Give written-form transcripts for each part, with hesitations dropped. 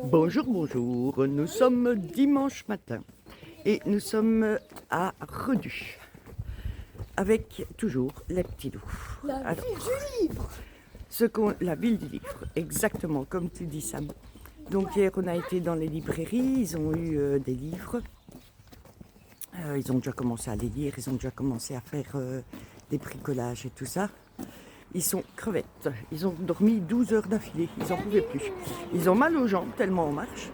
Bonjour, bonjour. Nous sommes dimanche matin et nous sommes à Redus avec toujours les petits loups. La ville du livre. La ville du livre, exactement comme tu dis Sam. Donc hier on a été dans les librairies, ils ont eu des livres. Ils ont déjà commencé à les lire, ils ont déjà commencé à faire des bricolages et tout ça. Ils sont crevettes, ils ont dormi 12 heures d'affilée, ils n'en pouvaient plus. Ils ont mal aux jambes tellement on marche.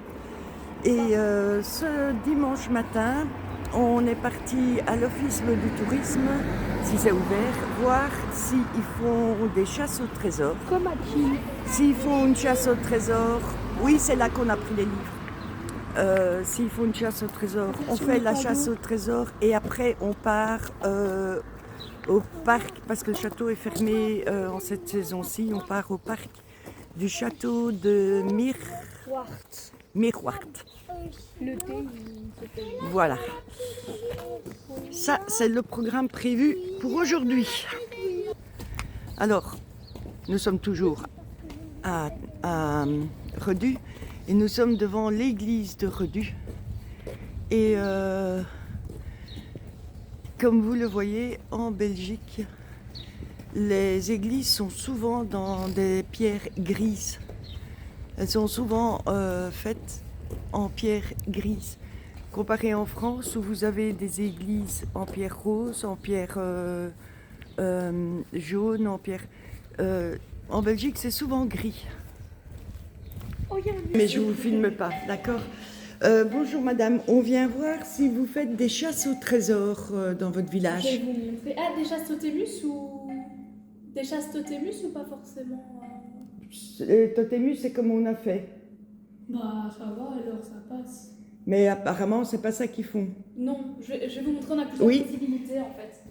Et ce dimanche matin, on est parti à l'office du tourisme, si c'est ouvert, voir s'ils font des chasses au trésor. Comme à qui? S'ils font une chasse au trésor, oui c'est là qu'on a pris les livres. S'ils font une chasse au trésor, on fait la chasse au trésor et après on part au parc, parce que le château est fermé en cette saison-ci, on part au parc du château de Miroart. Le thé, Voilà. Ça, c'est le programme prévu pour aujourd'hui. Alors, nous sommes toujours à Redus et nous sommes devant l'église de Redus. Et comme vous le voyez, en Belgique, les églises sont souvent dans des pierres grises. Elles sont souvent faites en pierre grise. Comparé en France où vous avez des églises en pierre rose, en pierre jaune, en pierre... en Belgique, c'est souvent gris. Mais je ne vous filme pas, d'accord? Bonjour madame, on vient voir si vous faites des chasses au trésor dans votre Je village. vais vous montrer. Ah, des chasses totémus ou... Des chasses totémus ou pas forcément Totémus, c'est comme on a fait. Bah, ça va alors, ça passe. Mais apparemment, c'est pas ça qu'ils font. Non, je vais vous montrer, on a plusieurs Oui. possibilités en fait.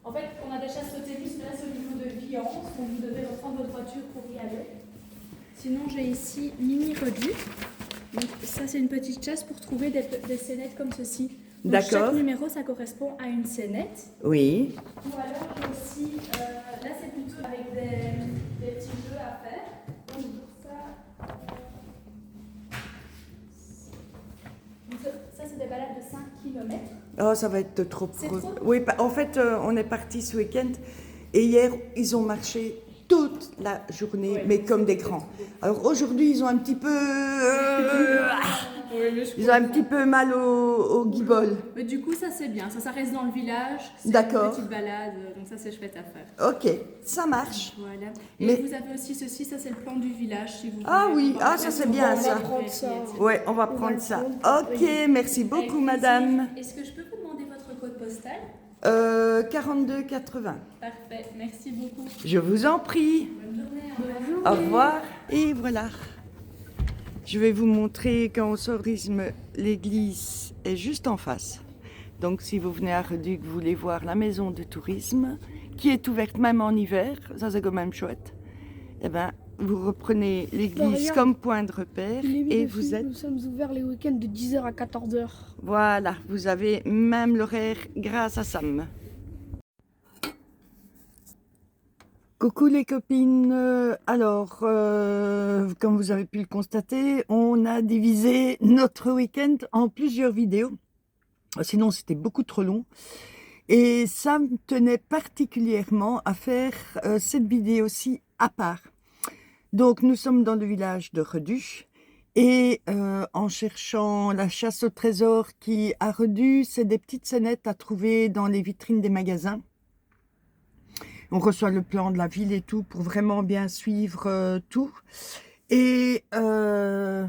En fait, on a des chasses totémus, mais là c'est au niveau de Viance, donc vous devez reprendre votre voiture pour y aller. Sinon, j'ai ici Mini Redus. Donc ça, c'est une petite chasse pour trouver des scénettes comme ceci. Donc, D'accord. chaque numéro, ça correspond à une scénette. Oui. Ou alors, j'ai aussi, là c'est plutôt avec des petits jeux à faire. Donc pour ça, ça c'est des balades de 5 km. Oh, ça va être trop C'est pro. trop. Oui, en fait, on est parti ce week-end et hier, ils ont marché toute la journée, Ouais, mais comme des grands. Alors aujourd'hui, ils ont un petit peu... ils ont un petit peu mal au guibole. Mais du coup, ça c'est bien. Ça reste dans le village. C'est D'accord. une petite balade, donc ça c'est chouette à faire. Ok, ça marche. Voilà. Et Mais- vous avez aussi ceci, ça c'est le plan du village si vous voulez. Ah oui, voir ça le c'est restaurant, bien les ça. propriétés. Ouais, on va va prendre le ça. prendre. Ok, merci Avec beaucoup plaisir. madame. Est-ce que je peux vous demander votre code postal? 42,80. Parfait, merci beaucoup. Je vous en prie. Bonne journée. Au revoir. Au revoir. Et voilà. Je vais vous montrer quand on sort d'Isme, l'église est juste en face. Donc si vous venez à Redus, que vous voulez voir la maison de tourisme, qui est ouverte même en hiver, ça c'est quand même chouette, eh ben, vous reprenez l'église regarde. comme point de repère Il est mis et dessus, vous êtes... Nous sommes ouverts les week-ends de 10h à 14h. Voilà, vous avez même l'horaire grâce à Sam. Coucou les copines, alors comme vous avez pu le constater, on a divisé notre week-end en plusieurs vidéos, sinon c'était beaucoup trop long. Et ça me tenait particulièrement à faire cette vidéo-ci à part. Donc nous sommes dans le village de Redus et en cherchant la chasse au trésor qui à Redus, c'est des petites scénettes à trouver dans les vitrines des magasins. On reçoit le plan de la ville et tout pour vraiment bien suivre tout. Et on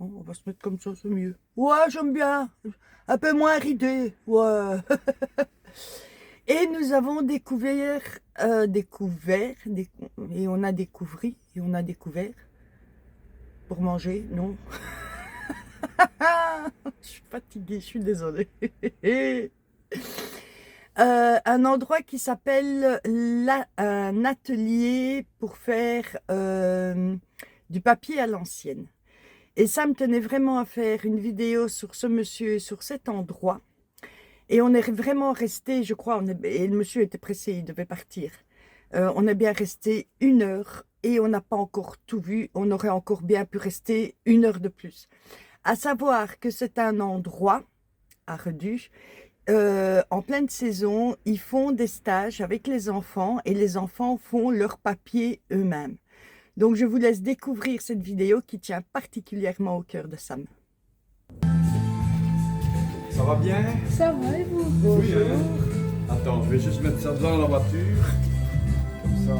va se mettre comme ça, c'est mieux. Ouais, j'aime bien. Un peu moins ridé. Ouais. Et nous avons découvert, et on a découvert, pour manger, non. Je suis fatiguée, je suis désolée. Un endroit qui s'appelle un atelier pour faire du papier à l'ancienne. Et ça me tenait vraiment à faire une vidéo sur ce monsieur, sur cet endroit. Et on est vraiment resté, je crois, et le monsieur était pressé, il devait partir. On est bien resté 1 heure et on n'a pas encore tout vu. On aurait encore bien pu rester 1 heure de plus. À savoir que c'est un endroit à Redu. En pleine saison, ils font des stages avec les enfants et les enfants font leurs papiers eux-mêmes. Donc, je vous laisse découvrir cette vidéo qui tient particulièrement au cœur de Sam. Ça va bien? Ça va et vous? Oui, hein? Attends, je vais juste mettre ça dans la voiture. Comme ça,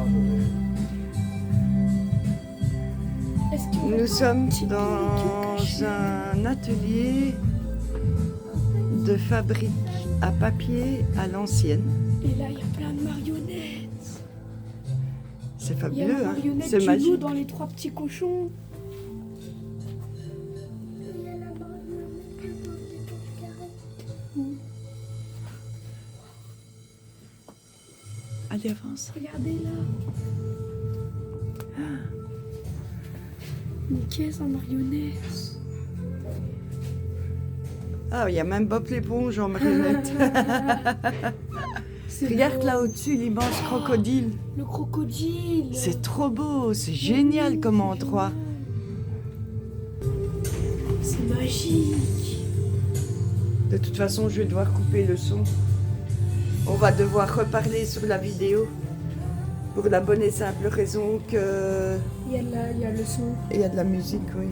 Est-ce qu'il y aurait Nous pas sommes un petit dans caché un atelier de fabrique à papier à l'ancienne. Et là, il y a plein de marionnettes. C'est Il y a fabuleux, la hein? marionnette C'est du loup magique. dans les 3 petits cochons. Allez, avance. Regardez là. Mickey en marionnette. Ah, il y a même Bob l'éponge en marionnette. C'est Regarde beau. là au-dessus l'immense crocodile. Le crocodile. C'est trop beau, c'est génial comme endroit. C'est magique. De toute façon, je vais devoir couper le son. On va devoir reparler sur la vidéo pour la bonne et simple raison que Il y a le son. il y a de la musique, oui.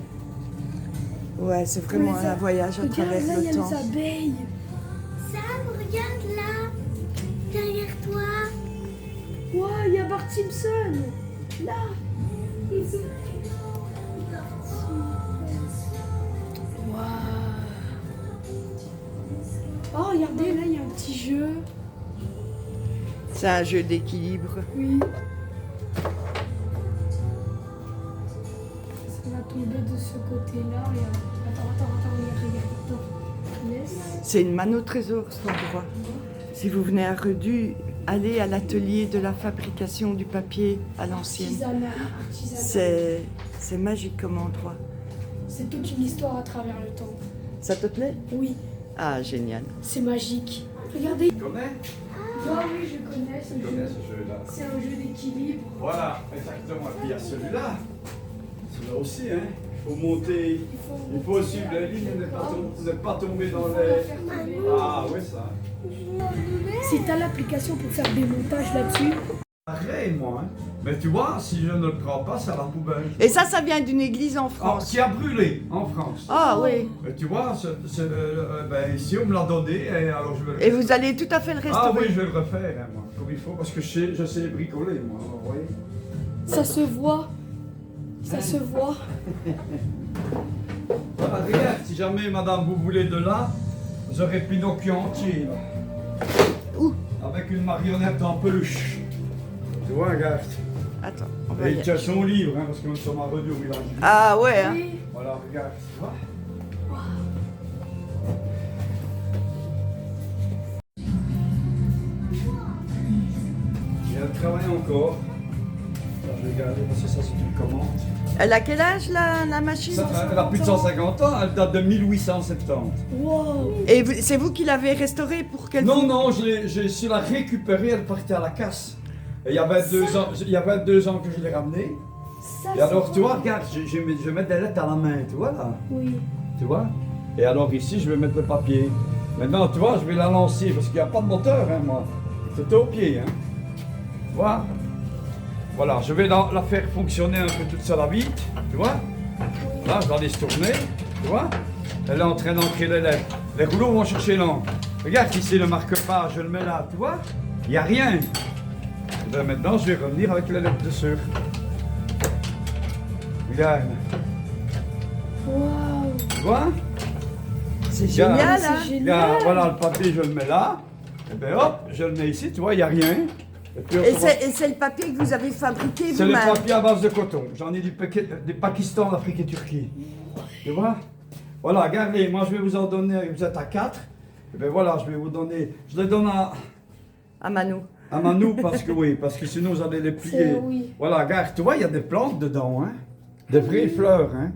Ouais, c'est vraiment Les un voyage à Regarde, travers là, il y le a temps. les abeilles. Sam, regarde là, derrière toi. Waouh, il y a Bart Simpson. Là. Waouh. Oh, regardez, là, il y a un petit jeu. C'est un jeu d'équilibre. Oui. Ça va tomber de ce côté-là. Attends, regarde. Attends. Laisse. C'est une manne au trésor, cet endroit. Si vous venez à Redu, allez à l'atelier de la fabrication du papier à l'ancienne. Artisanat. C'est magique comme endroit. C'est toute une histoire à travers le temps. Ça te plaît? Oui, Ah, génial. c'est magique. Regardez. Tu connais? Ah oui, je connais ce Tu connais jeu. ce jeu-là? C'est un jeu d'équilibre. Voilà, exactement. Et puis il y a celui-là. Celui-là aussi, hein. Il faut monter. Il faut suivre la ligne et ne pas tomber dans les. Ah, oui, ça. Si t'as l'application pour faire des montages là-dessus, Pareil, moi, hein. Mais tu vois, si je ne le prends pas, c'est à la poubelle. Et ça vient d'une église en Ah, France. qui a brûlé en France. Ah oui. Mais tu vois, ben, ici on me l'a donné et alors je vais le Et vous allez tout à fait le Ah oui, restaurer. je vais le refaire, hein, moi, comme il faut, parce que je sais bricoler, moi, vous voyez. ça se voit. Ça se voit. Voilà, regarde, si jamais, madame, vous voulez de là, vous aurez Pinocchio entier, là. Où? Avec une marionnette en peluche. Tu vois, regarde. Attends, on va Et y il aller. tient son livre, hein, parce que nous sommes à Redu au village. Ah ouais, hein. Oui. Voilà, regarde, tu vois. Et elle travaille encore. Alors, je vais regarder parce que ça c'est une commande. Elle a quel âge la machine? Elle a plus de 150 ans, elle date de 1870. Wow. Et c'est vous qui l'avez restaurée pour qu'elle... Non, non, j'ai su la récupérer, elle partait à la casse. Et il y a 22 ans que je l'ai ramenée. Ça, Et alors, c'est tu vois, bon. regarde, je mets des lettres à la main, tu vois là. Oui. Tu vois? Et alors ici, je vais mettre le papier. Maintenant, tu vois, je vais la lancer parce qu'il n'y a pas de moteur, hein, moi. C'est au pied, hein. Tu vois? Voilà, je vais la faire fonctionner un peu toute seule à vite, tu vois? Là, je la laisse tourner, tu vois? Elle est en train d'entrer les lettres. Les rouleaux vont chercher l'encre. Regarde ici le marque-page, je le mets là, tu vois? Il n'y a rien. Et bien maintenant, je vais revenir avec les lettres dessus. Regarde, Waouh. tu vois? C'est Regarde. génial, C'est hein. génial. Regarde, voilà le papier, je le mets là. Et bien hop, je le mets ici, tu vois, il n'y a rien. Et puis, Et c'est le papier que vous avez fabriqué c'est le vous-même. papier à base de coton. J'en ai du Pakistan, d'Afrique et Turquie. Tu vois? Voilà, regardez, moi je vais vous en donner, vous êtes à 4. Et bien voilà, je vais vous donner, je les donne À Manu. à Manu parce que oui, parce que sinon vous allez les plier. C'est- oui. Voilà, regarde, tu vois, il y a des plantes dedans, hein? Des vraies fleurs, hein?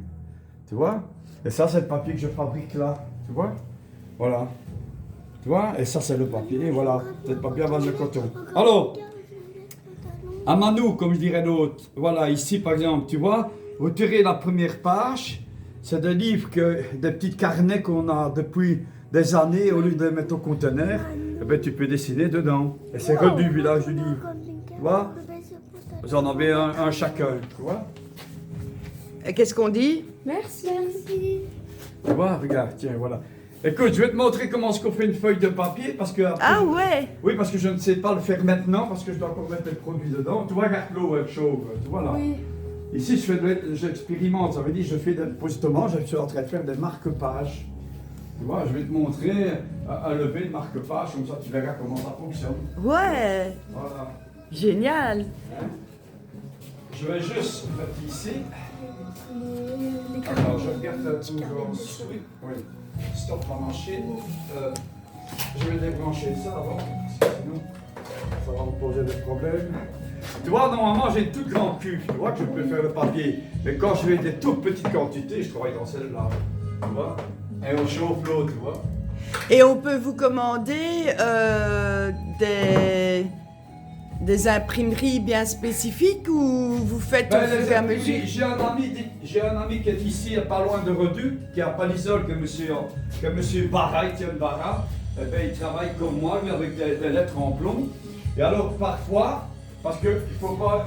Tu vois? Et ça, c'est le papier que je fabrique là, tu vois? Voilà. Tu vois? Et ça, c'est le papier, et voilà. C'est le papier à base de coton. Alors, À Manu, comme je dirais l'autre. Voilà, ici par exemple, tu vois, vous tirez la première page, c'est des livres, des petits carnets qu'on a depuis des années, au lieu de les mettre au conteneur, eh ben, tu peux dessiner dedans. Et c'est du village du livre. Tu vois? Vous en avez un chacun, tu vois? Et qu'est-ce qu'on dit? Merci. Merci. Tu vois, regarde, tiens, voilà. Écoute, je vais te montrer comment est-ce qu'on fait une feuille de papier, parce que... après- Ah ouais. Oui, parce que je ne sais pas le faire maintenant, parce que je dois encore mettre les produits dedans. Tu vois, regarde l'eau, elle chauffe, tu vois là. Oui. Ici, j'expérimente, ça veut dire, je fais, justement, je suis en train de faire des marque-pages. Tu vois, je vais te montrer à lever le marque-page, comme ça tu verras comment ça fonctionne. Ouais. Voilà. Génial. Je vais juste mettre ici. Les Alors, je regarde toujours. Oui. Stop la machine. Je vais débrancher ça avant, parce que sinon, ça va me poser des problèmes. Tu vois, normalement, j'ai une toute grande cuve, tu vois, que je peux faire le papier. Mais quand je fais des toutes petites quantités, je travaille dans celle-là. Tu vois? Et on chauffe l'eau, tu vois. Et on peut vous commander des imprimeries bien spécifiques ou vous faites au Ben, fur et à mesure? J'ai un ami qui est ici, pas loin de Redu, qui est à Palisol, que monsieur Barra, Étienne Barra. Eh ben, il travaille comme moi, lui, avec des lettres en plomb. Et alors, parfois, parce qu'il ne faut pas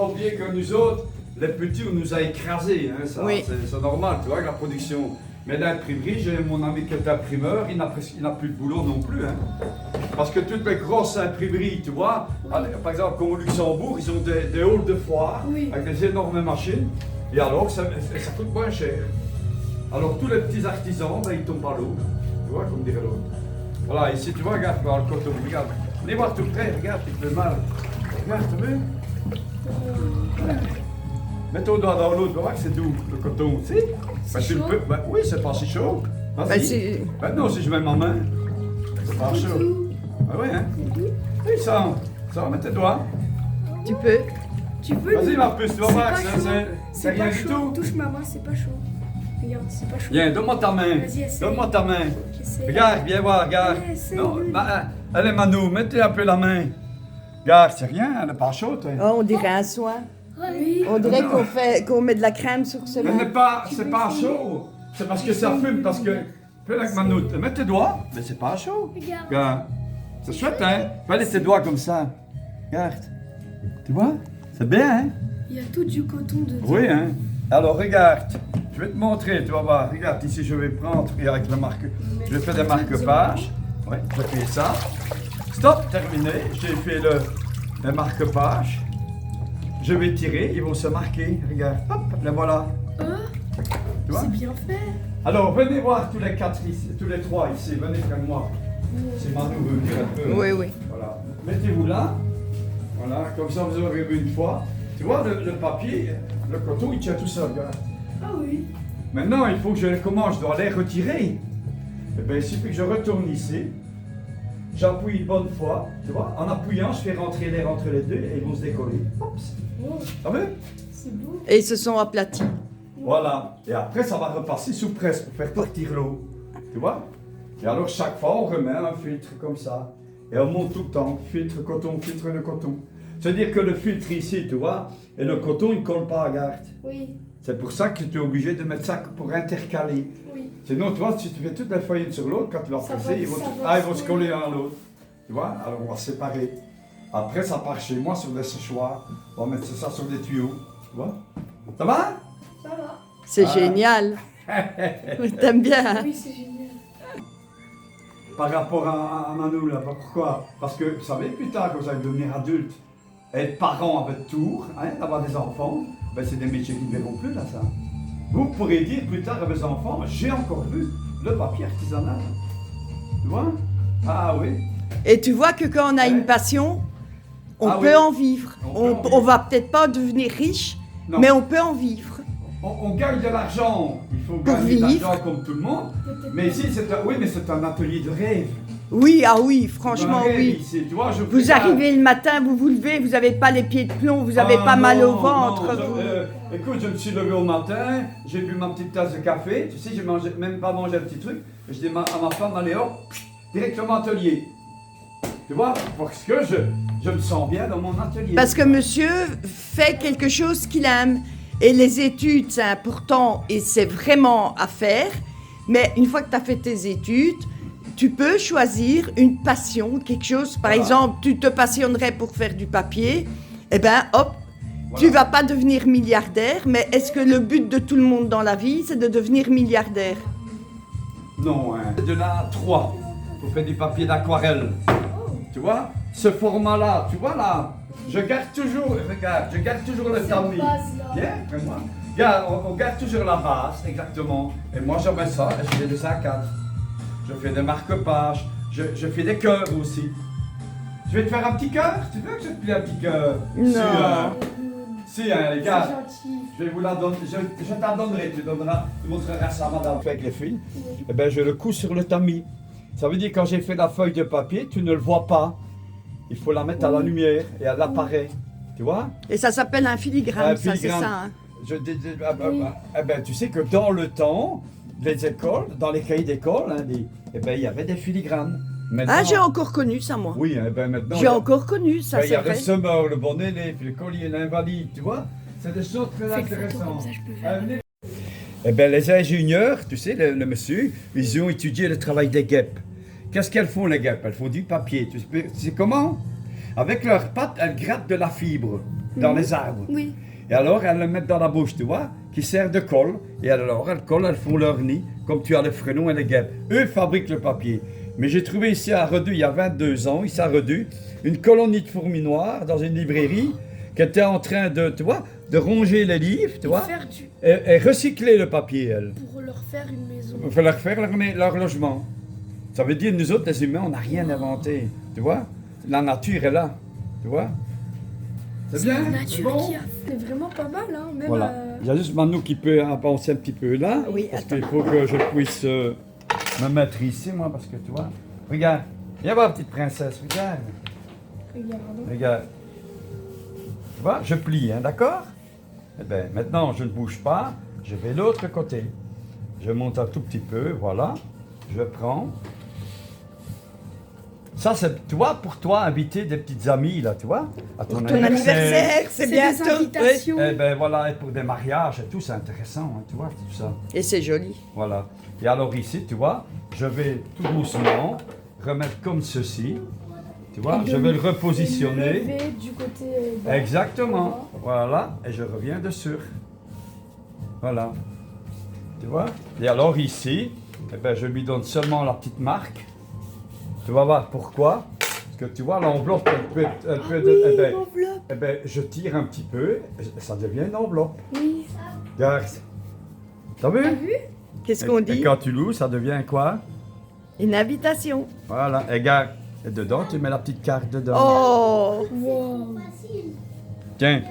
oublier que nous autres, les petits, on nous a écrasés. Hein, ça, Oui. c'est normal, tu vois, avec la production. Mais l'imprimerie, j'ai mon ami qui est imprimeur, il n'a plus de boulot non plus. Hein. Parce que toutes les grosses imprimeries, tu vois, par exemple, comme au Luxembourg, ils ont des halls de foire Oui. avec des énormes machines. Et alors, ça coûte moins cher. Alors, tous les petits artisans, ben, ils tombent à l'eau. Tu vois, comme dirait l'autre. Voilà, ici, tu vois, regarde, dans le coton, regarde. Venez voir tout près, regarde, il fait mal. Regarde, tu veux? Mets ton doigt dans l'eau, tu vas voir que c'est doux, le coton, si? Ben, tu le peux. Ben, oui, c'est pas si chaud. Ben, Vas-y. c'est- Ben non, si je mets ma main, c'est pas chaud. Ah oui, hein? Oui, ça, mets tes doigts. Tu peux. Tu veux Vas-y, ma puce, tu vas voir, pas que chaud. c'est rien pas du chaud. tout. Touche ma main, c'est pas chaud. Regarde, c'est pas chaud. Viens, donne-moi ta main. Vas-y, essaye. Donne-moi ta main. J'essaie. Regarde, viens voir, regarde. Allez, essaye, Non, oui. allez, Manu, mettez un peu la main. Regarde, c'est rien, elle n'est pas chaude. Hein. Oh, on dirait un soin. Oui. On dirait Non. qu'on met de la crème sur ce Mais main. c'est pas chaud. C'est parce que ça fume, parce que. Fais avec Manu, mets tes doigts, mais c'est pas chaud. Regarde. Regarde. C'est chouette, hein? Fais tes doigts comme ça. Regarde. Tu vois? C'est bien, hein? Il y a tout du coton dedans. Oui, hein? Alors, regarde. Je vais te montrer, tu vas voir. Regarde, ici, je vais prendre, et avec le marque. Je vais faire des marque-pages. Oui, je fais ça. Stop, terminé. J'ai fait le marque-pages. Je vais tirer, ils vont se marquer. Regarde, hop, les voilà. Tu vois? C'est bien fait. Alors, venez voir tous les quatre ici, tous les trois ici. Venez près de moi. C'est Manu veut venir un peu. Oui, oui. Voilà. Mettez-vous là. Voilà, comme ça vous aurez vu une fois. Tu vois, le papier, le coton, il tient tout seul, regarde. Ah oui. Maintenant, il faut que je dois les retirer. Eh bien, il suffit que je retourne ici. J'appuie une bonne fois, tu vois. En appuyant, je fais rentrer l'air entre les deux et ils vont se décoller. Oups. Oh, T'as vu? c'est beau. Et ils se sont aplatis. Voilà. Et après, ça va repasser sous presse pour faire partir l'eau. Tu vois? Et alors, chaque fois, on remet un filtre comme ça. Et on monte tout le temps. Filtre, coton, filtre de coton. C'est-à-dire que le filtre ici, tu vois, et le coton, il ne colle pas à garde. Oui. C'est pour ça que tu es obligé de mettre ça pour intercaler. Oui. Sinon, tu vois, si tu fais toutes les feuilles une sur l'autre, quand tu vas Ça presser, va- ils vont, ça va ils vont se se coller l'un à l'autre. Tu vois? Alors, on va séparer. Après, ça part chez moi sur des séchoirs. On va mettre ça sur des tuyaux. Tu vois? Ça va? Ça va. C'est Ah. génial. T'aimes bien, hein? Oui, c'est génial. Par rapport à Manu, là, pourquoi? Parce que, vous savez, plus tard, quand vous allez devenir adulte, être parent à votre tour, hein, avoir des enfants, ben, c'est des métiers qui ne verront plus, là, ça. Vous pourrez dire plus tard à vos enfants, j'ai encore vu le papier artisanal. Tu vois? Ah oui. Et tu vois que quand on a Ouais. une passion, on Ah peut oui. en vivre. On peut en vivre. On va peut-être pas devenir riche, Non. mais on peut en vivre. On gagne de l'argent. Il faut Pour gagner de vivre. l'argent comme tout le monde. Peut-être Mais ici, c'est un atelier de rêve. Oui, ah oui, Un franchement, rêve oui. ici, tu vois, je Vous fais ça. arrivez le matin, vous vous levez, vous n'avez pas les pieds de plomb, vous n'avez Ah pas mal au non, ventre. non, vous- écoute, je me suis levé au matin, j'ai bu ma petite tasse de café, tu sais, j'ai même pas mangé un petit truc. Je dis à ma femme, allez hop, directement à l'atelier. Tu vois, parce que je me sens bien dans mon atelier. Parce que monsieur fait quelque chose qu'il aime. Et les études, c'est important et c'est vraiment à faire. Mais une fois que tu as fait tes études, tu peux choisir une passion, quelque chose. Par Voilà. exemple, tu te passionnerais pour faire du papier. Eh ben, hop, Voilà. tu vas pas devenir milliardaire. Mais est-ce que le but de tout le monde dans la vie, c'est de devenir milliardaire? Non, hein. De la 3 pour faire du papier d'aquarelle. Tu vois, ce format-là, tu vois là, je garde toujours, regarde, je garde toujours le tamis. base-là. Viens, prends-moi. Regarde, on garde toujours la base, exactement. Et moi, je mets ça, et je fais des A4. Je fais des marque-pages, je fais des cœurs aussi. Je vais te faire un petit cœur. Tu veux que je te plie un petit cœur? Non. Si, hein, les C'est gars. gentil. Je vais vous la donner, je t'en donnerai, tu montreras ça à madame. Avec les fils, eh ben, je le couds sur le tamis. Ça veut dire quand j'ai fait la feuille de papier, tu ne le vois pas. Il faut la mettre à la lumière et elle apparaît. Tu vois? Et ça s'appelle un filigrane, Un ça, c'est filigrane. ça. Hein. Eh ben, tu sais que dans le temps, les écoles, dans les cahiers d'école, hein, eh ben, il y avait des filigranes. Maintenant, Ah, j'ai encore connu ça, moi. oui, eh ben, maintenant, il J'ai y a- encore connu ça, ben, il y c'est a le vrai. semeur, le bon élève, le collier, l'invalide, tu vois? C'est des choses très intéressantes. Eh bien, les ingénieurs, tu sais, le monsieur, ils ont étudié le travail des guêpes. Qu'est-ce qu'elles font, les guêpes? Elles font du papier. Tu sais comment? Avec leurs pattes, elles grattent de la fibre dans les arbres. Oui. Et alors, elles le mettent dans la bouche, tu vois, qui sert de colle. Et alors, elles collent, elles font leur nid, comme tu as les frelons et les guêpes. Eux fabriquent le papier. Mais j'ai trouvé ici à Redus, il y a 22 ans, ici à Redus, une colonie de fourmis noires dans une librairie qui était en train de, tu vois, de ronger les livres, tu vois, Faire du... et recycler le papier, elle. Pour leur faire une maison. Il faut leur faire leur logement. Ça veut dire, nous autres, les humains, on n'a rien inventé, tu vois. La nature est là, tu vois. C'est bien, La c'est nature bon. qui a fait vraiment pas mal, hein. Même Voilà. Il y a juste Manu qui peut avancer un petit peu là. Oui, parce attends. qu'il faut que je puisse me mettre ici, moi, parce que tu vois. Regarde. Viens voir, petite princesse, regarde. Regarde. Regarde. Tu vois, je plie, hein, d'accord? Eh bien, maintenant, je ne bouge pas. Je vais de l'autre côté. Je monte un tout petit peu, voilà. Je prends. Ça, c'est, tu vois, pour toi, inviter des petites amies, là, tu vois, à ton Ton anniversaire, c'est C'est bientôt. des invitations. Eh bien, voilà, et pour des mariages et tout, c'est intéressant, hein, tu vois, tout ça. Oui. Et c'est joli. Voilà. Et alors ici, tu vois, je vais tout doucement remettre comme ceci. Tu vois, je vais le repositionner. Lever du côté bas. Exactement. Voilà. Et je reviens dessus. Voilà. Tu vois? Et alors ici, eh ben, je lui donne seulement la petite marque. Tu vas voir pourquoi. Parce que tu vois, l'enveloppe, eh ben, L'enveloppe. eh ben, je tire un petit peu, et ça devient une enveloppe. Oui. Regarde. T'as vu? Qu'est-ce qu'on Et dit? quand tu l'ouvres, ça devient quoi? Une invitation. Voilà, et regarde. Et dedans, tu mets la petite carte dedans. Oh, Wow. Tiens,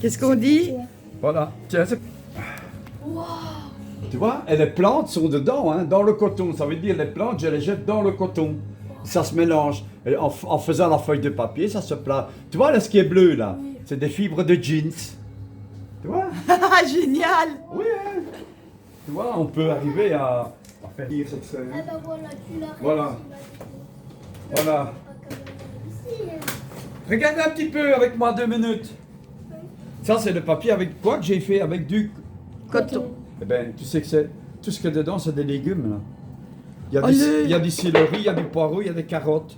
qu'est-ce qu'on dit? voilà. Tiens, c'est... Tu vois, et les plantes sont dedans, hein, dans le coton. Ça veut dire les plantes, je les jette dans le coton. Ça se mélange. Et en faisant la feuille de papier, ça se place. Tu vois, là, ce qui est bleu, là, c'est des fibres de jeans. Tu vois? Ah, génial! Oui, hein. Tu vois, on peut arriver à faire lire cette scène. Ah bah voilà, tu l'as Voilà. réussi, Voilà. Pas comme on a réussi, hein. Regardez un petit peu avec moi 2 minutes. Ça, c'est le papier avec quoi que j'ai fait avec du... Coton. Eh ben, tu sais que c'est... Tout ce qu'il y a dedans, c'est des légumes, là. Il y a, Oh, il y a du céleri, il y a du poireau, il y a des carottes.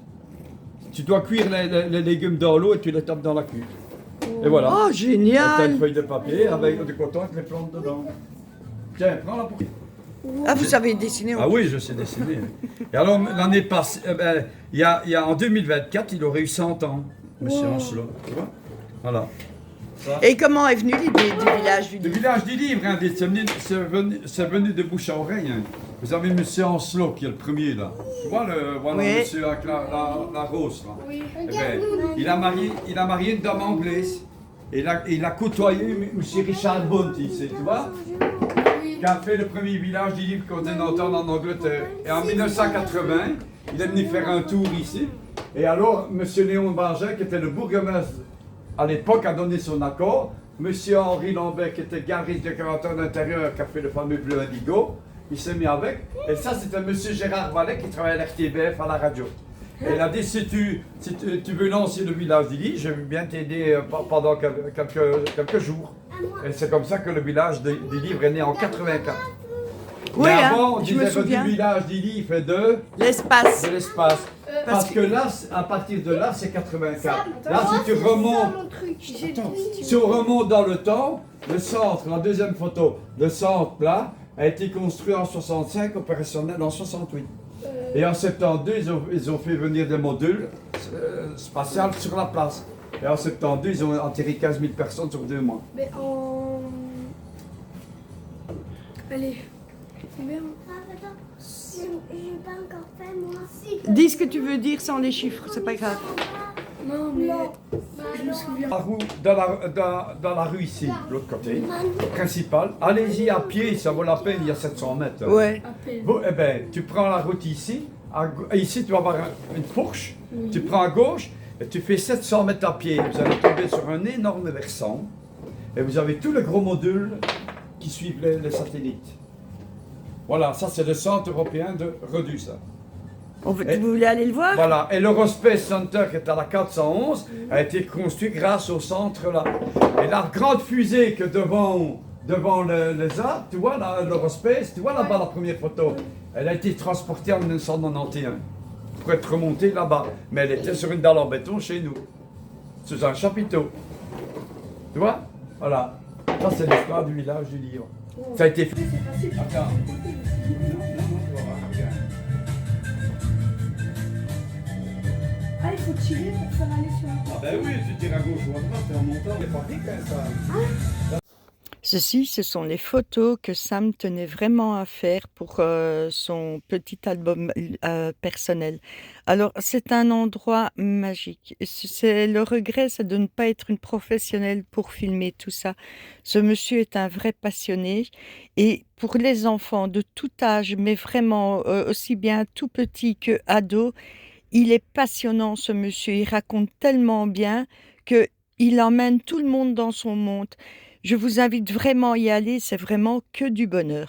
Tu dois cuire les légumes dans l'eau et tu les tapes dans la cuve. Et voilà. Oh, Et t'as une génial! feuille de papier avec du coton avec les plantes dedans. Tiens, prends la pour... Ah, vous savez dessiner Ah oui, je sais dessiner. Et alors, l'année passée, il y a en 2024, il aurait eu 100 ans, monsieur Ancelot. Tu vois? Voilà. Ça. Et comment est venue l'idée du village du Le livre? village du livre, hein, c'est venu de bouche à oreille. Hein. Vous avez monsieur Ancelot qui est le premier là. Tu vois voilà, Oui. monsieur avec la rose là. Oui. Eh ben, il a marié une dame anglaise. Et il a côtoyé monsieur Richard Bounty, tu vois? Qui a fait le premier village du livre continental en Angleterre. Et en 1980, il est venu faire un tour ici. Et alors, monsieur Léon Barget, qui était le bourgmestre à l'époque, a donné son accord. Monsieur Henri Lambert, qui était gariste décorateur d'intérieur, qui a fait le fameux bleu indigo, il s'est mis avec. Et ça, c'était monsieur Gérard Vallet, qui travaillait à l'RTBF à la radio. Et il a dit, si tu veux lancer le village d'Illy, je veux bien t'aider pendant quelques jours. Et c'est comme ça que le village d'Illy est né en 84. Oui, Mais hein, avant, on je me disait que souviens. du village d'Illy fait de L'espace. l'espace. Parce que là, à partir de là, c'est 84. Là, si tu remontes, si on remonte dans le temps, le centre, la deuxième photo, le centre là, a été construit en 65, opérationnel en 68. Et en 72, ils ont fait venir des modules spatials sur la place. Et en 72, ils ont enterré 15 000 personnes sur 2 mois. Mais en. Allez. Combien? Attends, j'ai pas encore fait moi. Dis ce que tu veux dire sans les chiffres, c'est pas grave. Non, mais. Je me souviens. Dans la rue ici, de l'autre côté, principale, allez-y à pied, ça vaut la peine, il y a 700 mètres. Ouais. À peine. Bon, eh ben, tu prends la route ici, ici tu vas avoir une fourche, tu prends à gauche et tu fais 700 mètres à pied. Vous allez tomber sur un énorme versant et vous avez tous les gros modules qui suivent les satellites. Voilà, ça c'est le centre européen de Redus. Ça. Vous voulez aller le voir? Voilà, et l'Eurospace Center qui est à la 411 a été construit grâce au centre là. Et la grande fusée que devant le ZAD, tu vois l'Eurospace, tu vois là-bas la première photo, elle a été transportée en 1991 pour être remontée là-bas. Mais elle était sur une dalle en béton chez nous, sous un chapiteau. Tu vois? Voilà, ça c'est l'histoire du village du livre. Ça a été fait. Attends. Ah, il faut tirer pour faire aller sur la. Ah ben oui, tu tires à gauche ou à droite, c'est en montant, il est pas vite ça. Ceci, ce sont les photos que Sam tenait vraiment à faire pour son petit album personnel. Alors, c'est un endroit magique. Le regret, c'est de ne pas être une professionnelle pour filmer tout ça. Ce monsieur est un vrai passionné. Et pour les enfants de tout âge, mais vraiment aussi bien tout petit que ado, il est passionnant, ce monsieur. Il raconte tellement bien qu'il emmène tout le monde dans son monde. Je vous invite vraiment à y aller, c'est vraiment que du bonheur.